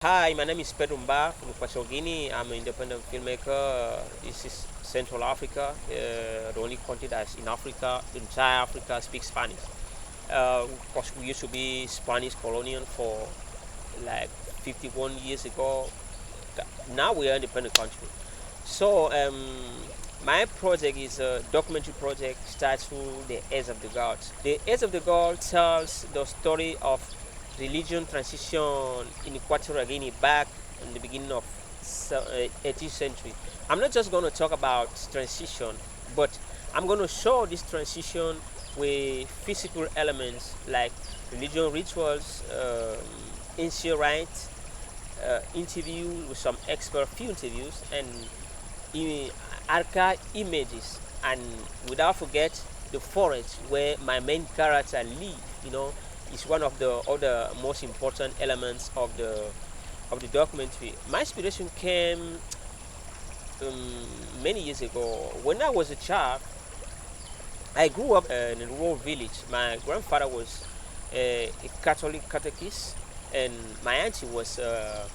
Hi, my name is Pedro MBA from Equatorial Guinea. I'm an independent filmmaker. This is Central Africa, the only country that's in Africa, the entire Africa speaks Spanish. Of course, we used to be Spanish colonial for like 51 years ago. Now we are an independent country. So, my project is a documentary project titled The Edge of the Gods. The Edge of the Gods tells the story of religion transition in Equatorial Guinea back in the beginning of 18th century. I'm not just going to talk about transition, but I'm going to show this transition with physical elements like religion rituals, ancient rites, interview with some expert, few interviews, and in archive images, and without forget the forest where my main character live. Is one of the other most important elements of the documentary. My inspiration came many years ago. When I was a child, I grew up in a rural village. My grandfather was a Catholic catechist, and my auntie was a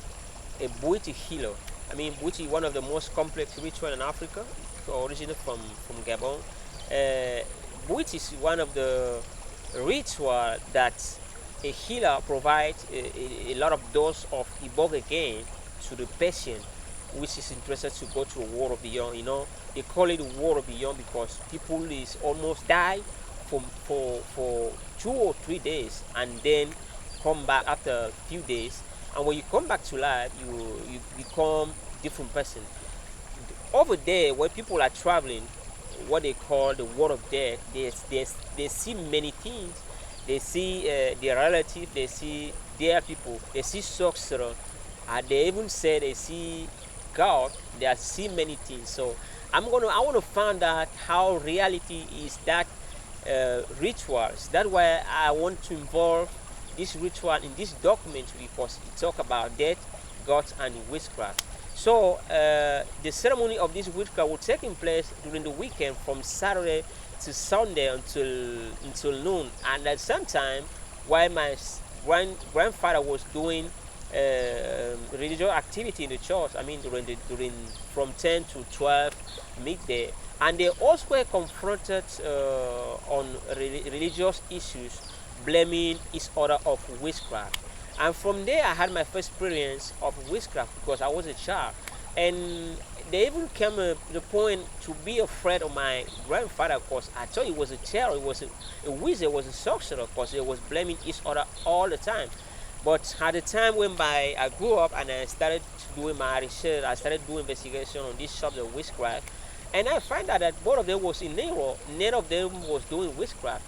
Buiti healer. I mean, Buiti, one of the most complex ritual in Africa, originated from Gabon. Buiti is one of the ritual that a healer provides a lot of dose of iboga gain to the patient which is interested to go to a world beyond. They call it a world beyond because people is almost die for 2 or 3 days and then come back after a few days. And when you come back to life, you become different person. Over there, where people are traveling, what they call the world of death, they see many things. They see their relative, they see their people, they see sorcerer, and they even say they see God. They see many things. So I want to find out how reality is that rituals. That's why I want to involve this ritual in this documentary because it talk about death, God, and witchcraft. So, the ceremony of this witchcraft will take in place during the weekend from Saturday to Sunday until noon. And at some time, while my grandfather was doing religious activity in the church, I mean during from 10 to 12 midday, and they also were confronted on religious issues, blaming each other of witchcraft. And from there, I had my first experience of witchcraft because I was a child. And they even came to the point to be afraid of my grandfather because I thought he was a terror, he was a wizard, was a sorcerer because they was blaming each other all the time. But at the time when I grew up and I started doing my research, I started doing investigation on this subject of witchcraft, and I find out that both of them was in Nero. None of them was doing witchcraft.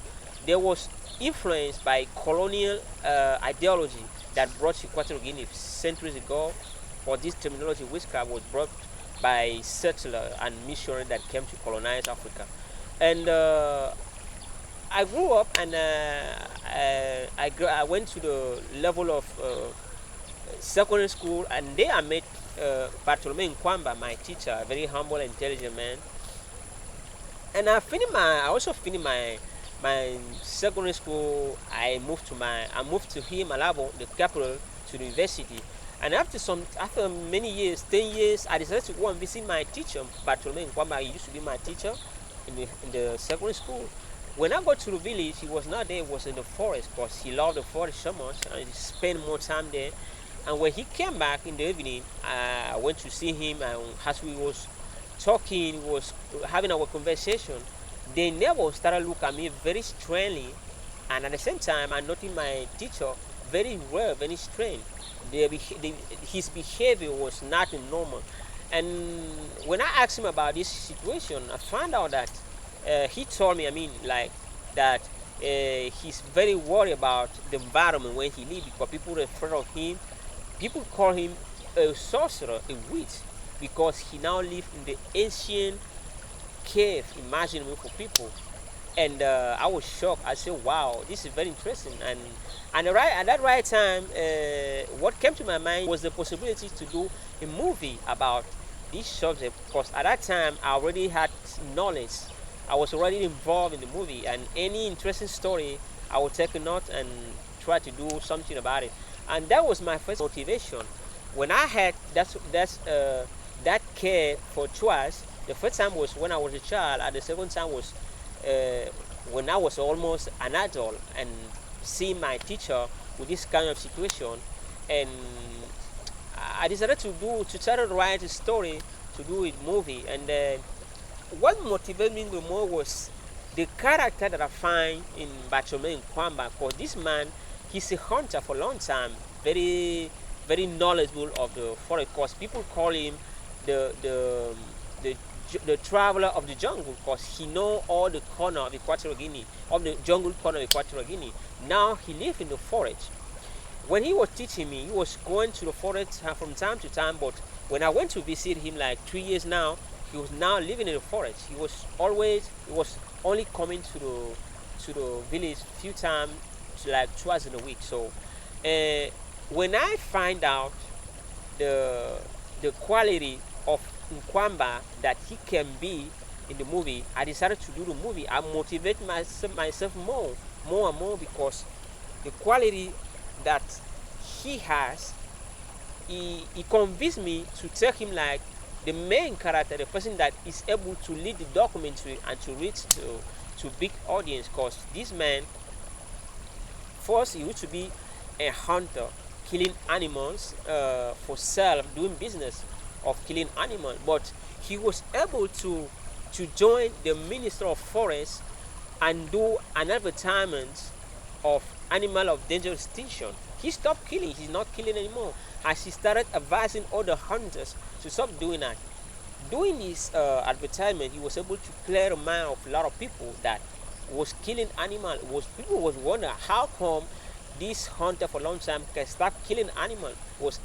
There was influenced by colonial ideology that brought Equatorial Guinea centuries ago. For this terminology, witchcraft was brought by settlers and missionaries that came to colonize Africa. And I grew up and I went to the level of secondary school, and there I met Bartolome Nkwamba, my teacher, a very humble, intelligent man. And I also finished my secondary school. I moved to here Malabo, the capital, to the university. And after many years, 10 years, I decided to go and visit my teacher, Bartolome Nkwamba. He used to be my teacher in the secondary school. When I got to the village, he was not there. He was in the forest because he loved the forest so much, and he spent more time there. And when he came back in the evening, I went to see him, and as we was talking, we was having our conversation. They never started looking at me very strangely, and at the same time, I noticed my teacher very well, very strange. His behavior was not normal. And when I asked him about this situation, I found out that he told me, I mean, like that he's very worried about the environment where he lives because people call him a sorcerer, a witch, because he now lives in the ancient cave imaginable for people. And I was shocked. I said, "Wow, this is very interesting." And at that right time, what came to my mind was the possibility to do a movie about this subject. Because at that time, I already had knowledge. I was already involved in the movie, and any interesting story, I would take a note and try to do something about it. And that was my first motivation. when I had that care for twice. The first time was when I was a child, and the second time was uh, when I was almost an adult and seeing my teacher with this kind of situation. And I decided to try to write a story to do a movie. And what motivated me the more was the character that I find in Bartolome Kwamba. Because this man, he's a hunter for a long time, very very knowledgeable of the forest. Because people call him the the the the traveler of the jungle, because he know all the corner of Equatorial Guinea, of the jungle corner of Equatorial Guinea. Now he live in the forest. When he was teaching me, he was going to the forest from time to time. But when I went to visit him like 3 years now, he was now living in the forest. He was only coming to the village few times, like twice in a week. So uh, when I find out the quality of Nkwamba that he can be in the movie, I decided to do the movie. I motivate myself more and more, because the quality that he has, he convinced me to take him like the main character, the person that is able to lead the documentary and to reach to big audience. Because this man, first he used to be a hunter, killing animals for sale, doing business of killing animals. But he was able to join the Minister of Forest and do an advertisement of animal of dangerous extinction. He stopped killing. He's not killing anymore. As he started advising other hunters to stop doing that. Doing his advertisement, he was able to clear the mind of a lot of people that was killing animal. People was wondering how come this hunter for a long time can start killing animal.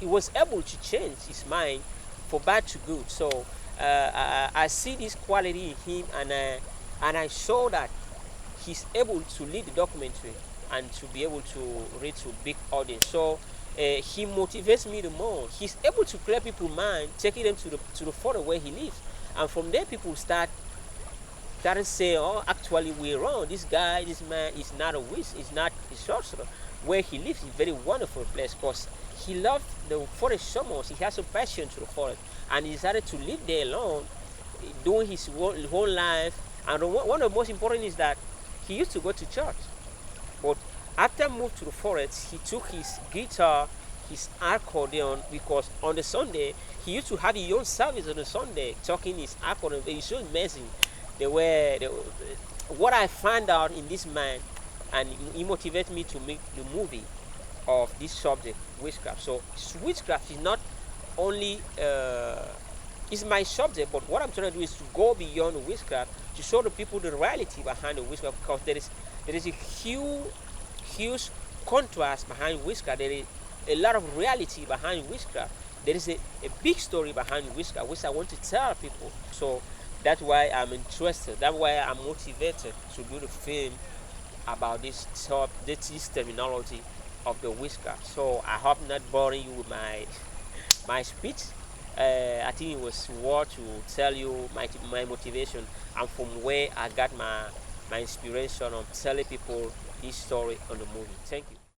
He was able to change his mind for bad to good. So I see this quality in him, and I saw that he's able to lead the documentary and to be able to reach a big audience. So he motivates me the more. He's able to clear people's mind, taking them to the forest where he lives, and from there people start to say, "Oh, actually we're wrong. This guy, this man, is not a witch. Is not a sorcerer. Where he lives is a very wonderful place, because he loves the forest so much. He has a passion to the forest, and he decided to live there alone, doing his whole life. And one of the most important is that he used to go to church. But after moved to the forest, he took his guitar, his accordion, because on the Sunday he used to have his own service on the Sunday, talking his accordion. It's so amazing what I found out in this man, and he motivated me to make the movie of this subject, witchcraft. So witchcraft is not only is my subject, but what I'm trying to do is to go beyond the witchcraft, to show the people the reality behind the witchcraft, because there is a huge contrast behind witchcraft. There is a lot of reality behind witchcraft. There is a big story behind witchcraft which I want to tell people. So that's why I'm interested. That's why I'm motivated to do the film about this terminology of the witchcraft. So I hope not boring you with my speech. I think it was worth to tell you my motivation and from where I got my inspiration on telling people this story on the movie. Thank you.